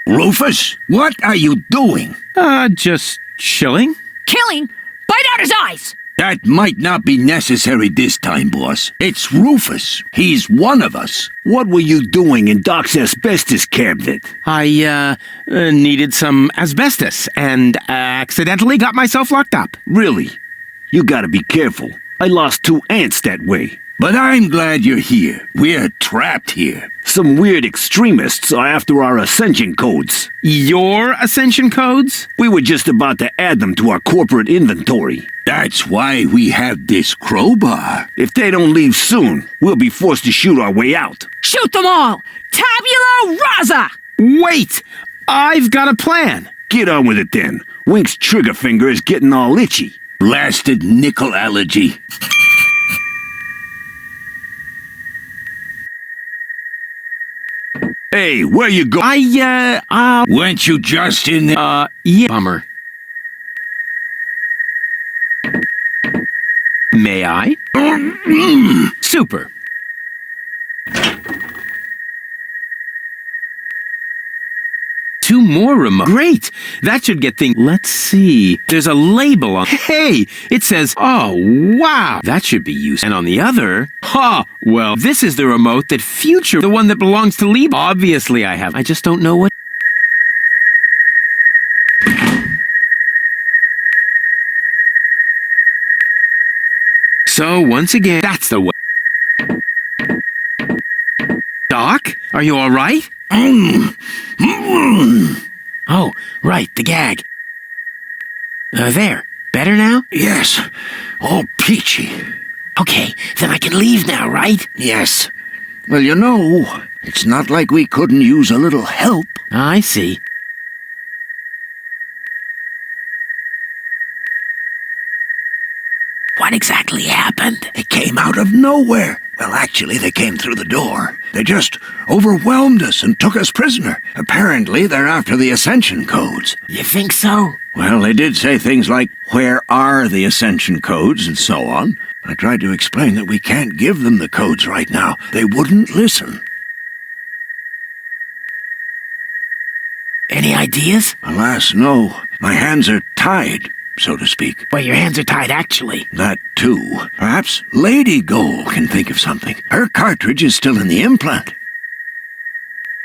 Rufus, what are you doing? Just chilling. Killing? Bite out his eyes! That might not be necessary this time, boss. It's Rufus. He's one of us. What were you doing in Doc's asbestos cabinet? I, needed some asbestos and accidentally got myself locked up. Really? You gotta be careful. I lost 2 ants that way. But I'm glad you're here. We're trapped here. Some weird extremists are after our ascension codes. Your ascension codes? We were just about to add them to our corporate inventory. That's why we have this crowbar. If they don't leave soon, we'll be forced to shoot our way out. Shoot them all! Tabula rasa! Wait! I've got a plan. Get on with it then. Wink's trigger finger is getting all itchy. Blasted nickel allergy. Hey, where you go? Weren't you just in there? Yeah. Bummer. May I? Super. 2 more remote. Great! That should get things... Let's see. There's a label on... Hey! It says, oh, wow! That should be used. And on the other... Well, this is the remote that future... The one that belongs to Lee. Obviously I have. I just don't know what... So, once again, that's the way. Doc, are you all right? Oh, right, the gag. There. Better now? Yes. All peachy. Okay, then I can leave now, right? Yes. Well, you know, it's not like we couldn't use a little help. I see. What exactly happened? They came out of nowhere. Well, actually, they came through the door. They just overwhelmed us and took us prisoner. Apparently, they're after the Ascension codes. You think so? Well, they did say things like, where are the Ascension codes, and so on. I tried to explain that we can't give them the codes right now. They wouldn't listen. Any ideas? Alas, no. My hands are tied, so to speak. Well, your hands are tied, actually. That, too. Perhaps Lady Goal can think of something. Her cartridge is still in the implant.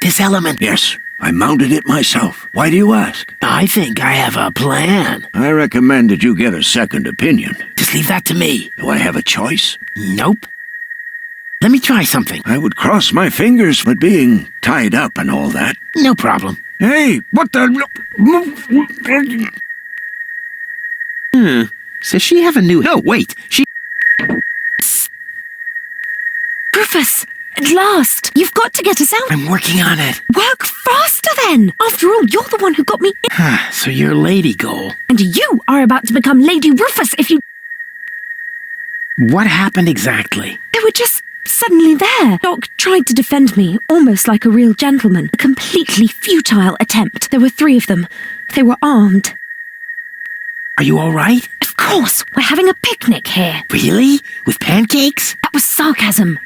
This element... Yes, I mounted it myself. Why do you ask? I think I have a plan. I recommend that you get a second opinion. Just leave that to me. Do I have a choice? Nope. Let me try something. I would cross my fingers for being tied up and all that. No problem. Hey, what the... Does she have a new... No, wait. She... Rufus, at last! You've got to get us out. I'm working on it. Work faster then! After all, you're the one who got me in. So you're Lady Goal. And you are about to become Lady Rufus if you... What happened exactly? They were just suddenly there. Doc tried to defend me, almost like a real gentleman. A completely futile attempt. There were 3 of them. They were armed. Are you all right? Of course, we're having a picnic here. Really? With pancakes? That was sarcasm.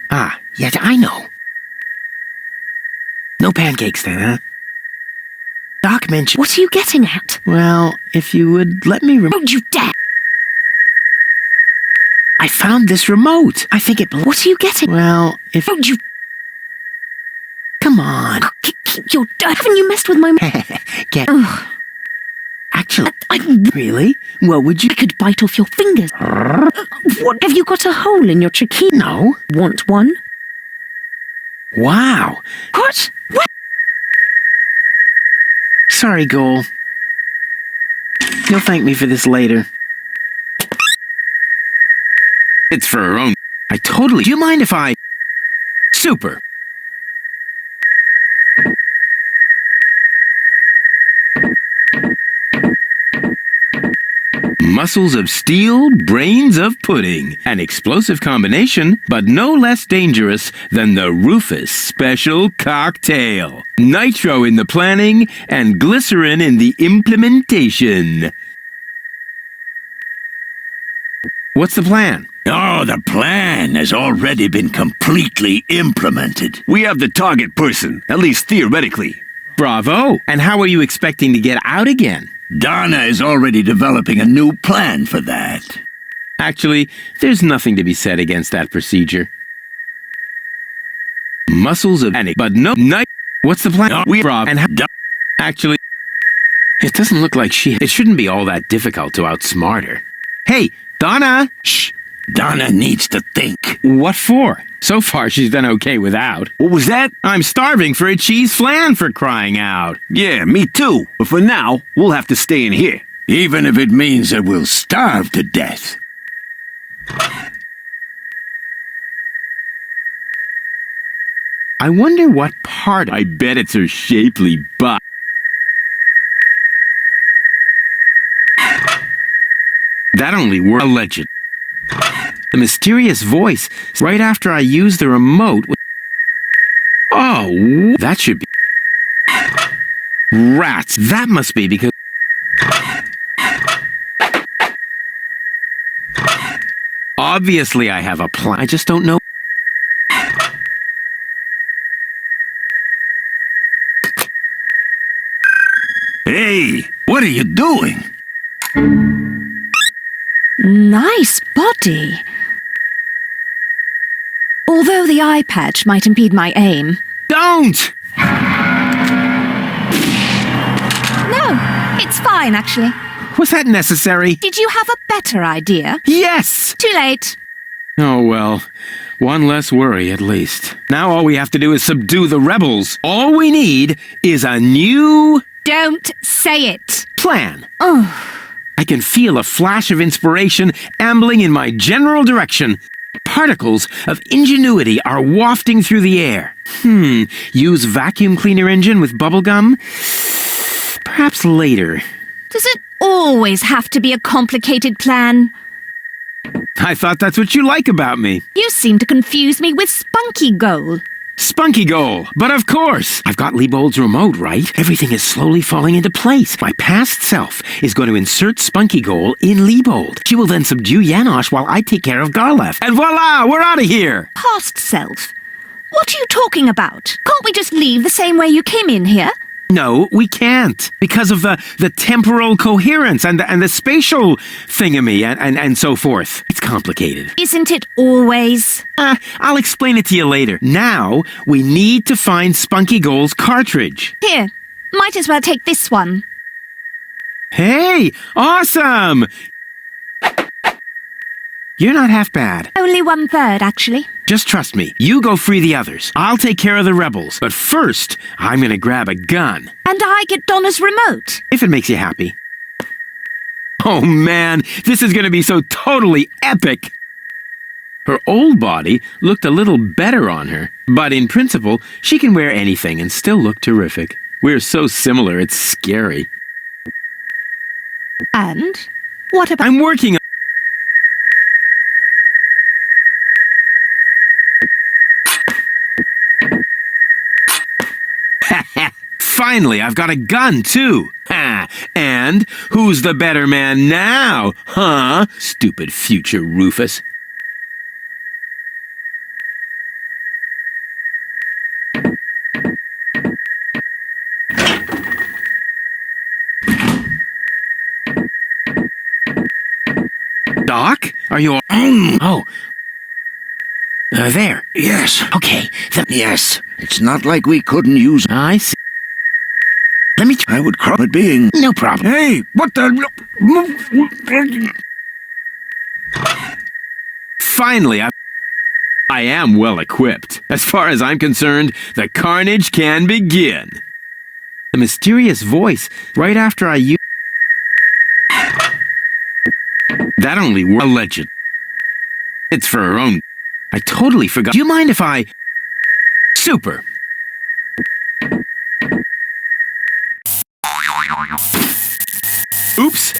Yes, I know. No pancakes then, huh? Doc mentioned... What are you getting at? Well, if you would let me... Don't you dare! I found this remote. I think it... What are you getting? Well, if... Don't you... Come on. Keep your... Haven't you messed with my... Get... Ugh. Actually... Really? Well, would you... I could bite off your fingers. What? Have you got a hole in your trachea? No. Want one? Wow. What? What? Sorry, Goal. You'll thank me for this later. It's for her own... I totally... Do you mind if I... Super. Muscles of steel, brains of pudding. An explosive combination, but no less dangerous than the Rufus Special Cocktail. Nitro in the planning and glycerin in the implementation. What's the plan? Oh, the plan has already been completely implemented. We have the target person, at least theoretically. Bravo! And how are you expecting to get out again? Donna is already developing a new plan for that. Actually, there's nothing to be said against that procedure. Muscles of any, but no night. What's the plan? We Rob and actually, it doesn't look like she. It shouldn't be all that difficult to outsmart her. Hey, Donna! Shh! Donna needs to think. What for? So far, she's done okay without. What was that? I'm starving for a cheese flan, for crying out. Yeah, me too. But for now, we'll have to stay in here. Even if it means that we'll starve to death. I wonder what part. I bet it's her shapely butt. That only worked. Alleged. The mysterious voice right after I used the remote. Oh, that should be. Rats. That must be because. Obviously, I have a plan. I just don't know. What are you doing? Nice body. Although the eye patch might impede my aim. Don't! No, it's fine, actually. Was that necessary? Did you have a better idea? Yes! Too late. Oh, well. One less worry, at least. Now all we have to do is subdue the rebels. All we need is a new... Don't say it. plan. Oh. I can feel a flash of inspiration ambling in my general direction. Particles of ingenuity are wafting through the air. Use vacuum cleaner engine with bubblegum? Perhaps later. Does it always have to be a complicated plan? I thought that's what you like about me. You seem to confuse me with Spunky Goal. Spunky Goal! But of course! I've got Liebold's remote, right? Everything is slowly falling into place. My past self is going to insert Spunky Goal in Liebold. She will then subdue Janosch while I take care of Garlef. And voila! We're out of here! Past self? What are you talking about? Can't we just leave the same way you came in here? No, we can't. Because of the temporal coherence and the spatial thingamy and so forth. It's complicated. Isn't it always? I'll explain it to you later. Now, we need to find Spunky Goal's cartridge. Here, might as well take this one. Hey, awesome! You're not half bad. Only 1/3, actually. Just trust me. You go free the others. I'll take care of the rebels. But first, I'm gonna grab a gun. And I get Donna's remote. If it makes you happy. Oh man, this is gonna be so totally epic! Her old body looked a little better on her, but in principle, she can wear anything and still look terrific. We're so similar, it's scary. And? What about... I'm working on... Finally, I've got a gun, too. Ha! And who's the better man now? Huh? Stupid future Rufus. Doc? Are you... Oh. There. Yes. Okay. Yes. It's not like we couldn't use... I see. Let me... I would call it being... No problem. Hey, what the... Finally, I am well equipped. As far as I'm concerned, the carnage can begin. The mysterious voice right after I use... That only works. Alleged. It's for her own... I totally forgot. Do you mind if I... Super. Oops.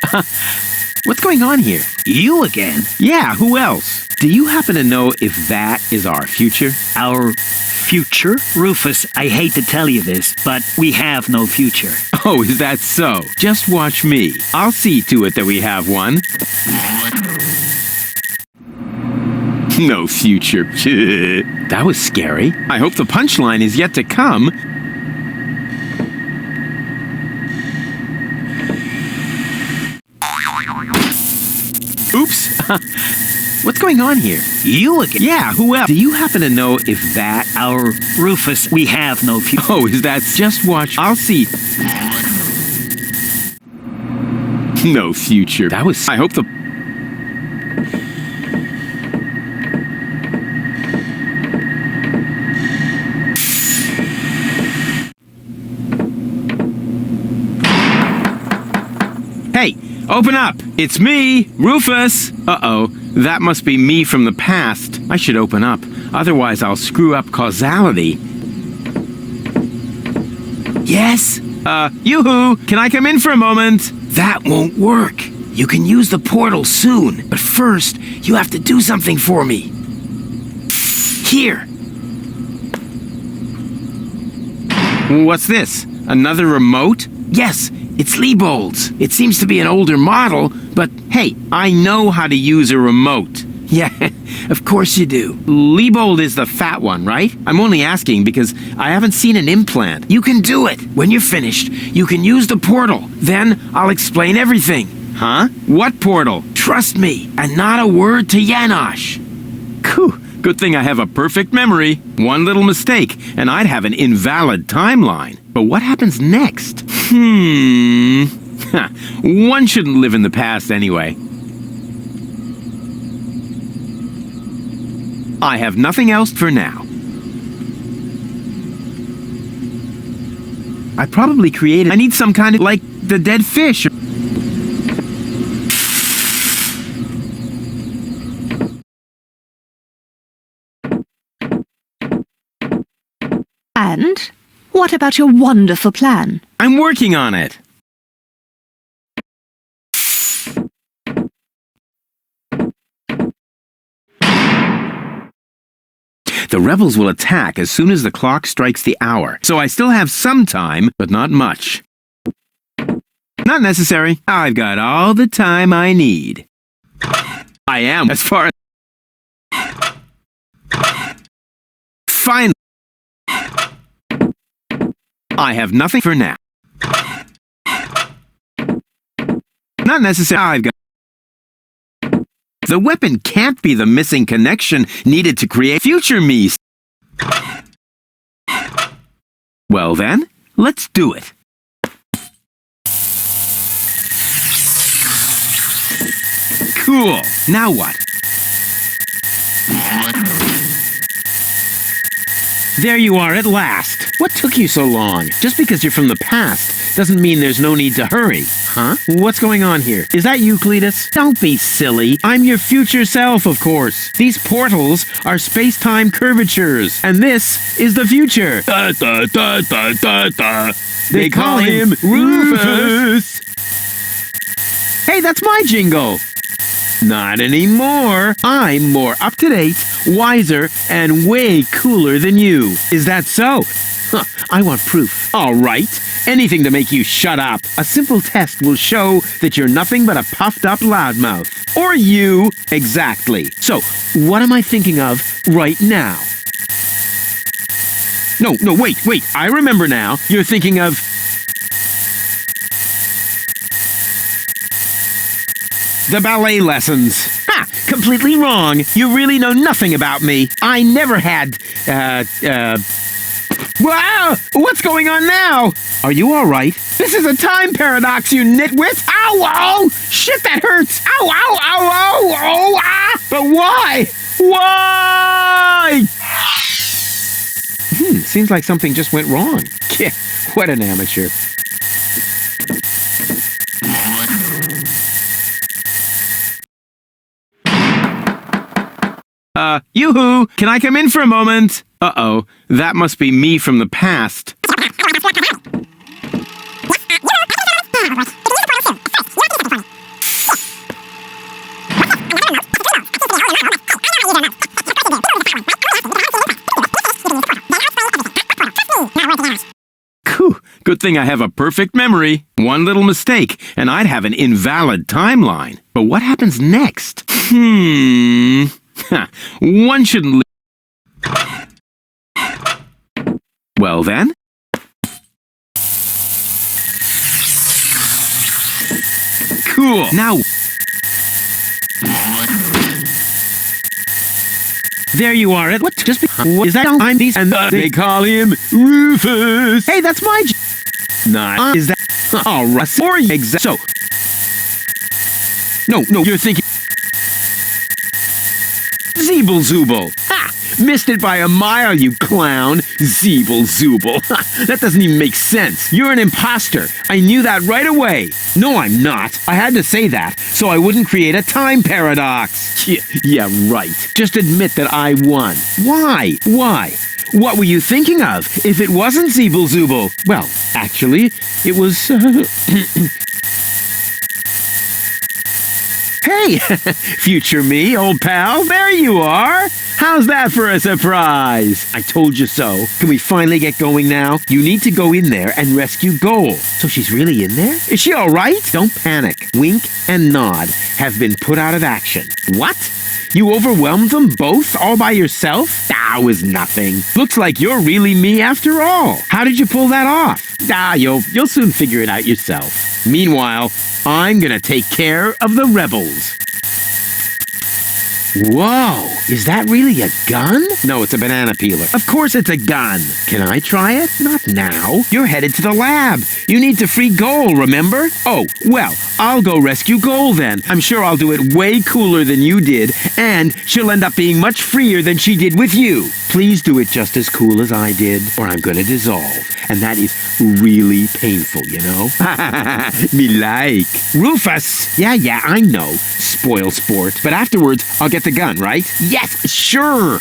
What's going on here? You again? Yeah, who else? Do you happen to know if that is our future? Our future? Rufus, I hate to tell you this, but we have no future. Oh, is that so? Just watch me. I'll see to it that we have one. No future. That was scary. I hope the punchline is yet to come. Oops. What's going on here? You again? Yeah, who else? Do you happen to know if that... Our Rufus, we have no future. Oh, is that... Just watch. I'll see. No future. That was... I hope the... Hey, open up! It's me, Rufus! Uh-oh, that must be me from the past. I should open up, otherwise I'll screw up causality. Yes? Yoo-hoo! Can I come in for a moment? That won't work. You can use the portal soon, but first, you have to do something for me. Here. What's this? Another remote? Yes, it's Liebold's. It seems to be an older model, but hey, I know how to use a remote. Yeah, of course you do. Liebold is the fat one, right? I'm only asking because I haven't seen an implant. You can do it. When you're finished, you can use the portal. Then I'll explain everything. Huh? What portal? Trust me, and not a word to Janosch. Phew. Good thing I have a perfect memory. One little mistake, and I'd have an invalid timeline. But what happens next? One shouldn't live in the past anyway. I have nothing else for now. I probably created... I need some kind of, like, the dead fish. And what about your wonderful plan? I'm working on it. The rebels will attack as soon as the clock strikes the hour, so I still have some time, but not much. Not necessary. I've got all the time I need. I am, as far as... Finally. I have nothing for now. Not necessary. I've got... The weapon can't be the missing connection needed to create future me. Well then, let's do it. Cool. Now what? There you are at last. What took you so long? Just because you're from the past doesn't mean there's no need to hurry. Huh? What's going on here? Is that you, Cletus? Don't be silly. I'm your future self, of course. These portals are space-time curvatures, and this is the future. They call him Rufus. Hey, that's my jingle. Not anymore. I'm more up-to-date, wiser, and way cooler than you. Is that so? Huh, I want proof. All right. Anything to make you shut up. A simple test will show that you're nothing but a puffed-up loudmouth. Or you. Exactly. So, what am I thinking of right now? No, wait. I remember now. You're thinking of... the ballet lessons. Ha! Completely wrong. You really know nothing about me. I never had, Wow! What's going on now? Are you alright? This is a time paradox, you nitwit! Ow! Ow! Shit, that hurts! Ow! Ow! Ow! Ow! Oh! Ah! But why? Why? Seems like something just went wrong. What an amateur. Yoo-hoo! Can I come in for a moment? Uh-oh, that must be me from the past. Good thing I have a perfect memory. One little mistake, and I'd have an invalid timeline. But what happens next? One shouldn't live. Well then. Cool. Now. There you are. What? Just be. What is that? I'm these and they call him Rufus. Hey, that's my. Not. Is that? All right. Or so. No. You're thinking. Zeeble-zooble. Ha! Missed it by a mile, you clown. Zeeble-zooble. That doesn't even make sense. You're an imposter. I knew that right away. No, I'm not. I had to say that, so I wouldn't create a time paradox. Yeah, right. Just admit that I won. Why? What were you thinking of if it wasn't Zeeble-zooble? Well, actually, it was... Hey, future me, old pal, there you are. How's that for a surprise? I told you so. Can we finally get going now? You need to go in there and rescue Goal. So she's really in there? Is she all right? Don't panic. Wink and nod have been put out of action. What? You overwhelmed them both all by yourself? That was nothing. Looks like you're really me after all. How did you pull that off? You'll soon figure it out yourself. Meanwhile, I'm gonna take care of the rebels. Whoa, is that really a gun? No, it's a banana peeler. Of course it's a gun. Can I try it? Not now. You're headed to the lab. You need to free Goal, remember? Oh, well, I'll go rescue Goal then. I'm sure I'll do it way cooler than you did, and she'll end up being much freer than she did with you. Please do it just as cool as I did, or I'm gonna dissolve. And that is really painful, you know? Me like. Rufus! Yeah, I know. Spoil sport. But afterwards, I'll get the gun, right? Yes, sure!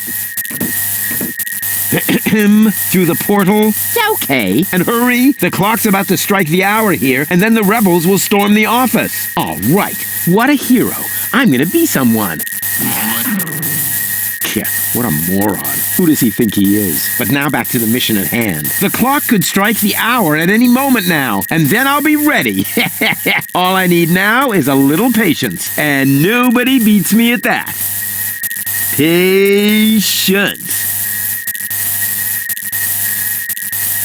Through the portal. Okay. And hurry. The clock's about to strike the hour here, and then the rebels will storm the office. All right. What a hero. I'm gonna be someone. Yeah, what a moron. Who does he think he is? But now back to the mission at hand. The clock could strike the hour at any moment now, and then I'll be ready. All I need now is a little patience, and nobody beats me at that. Patience.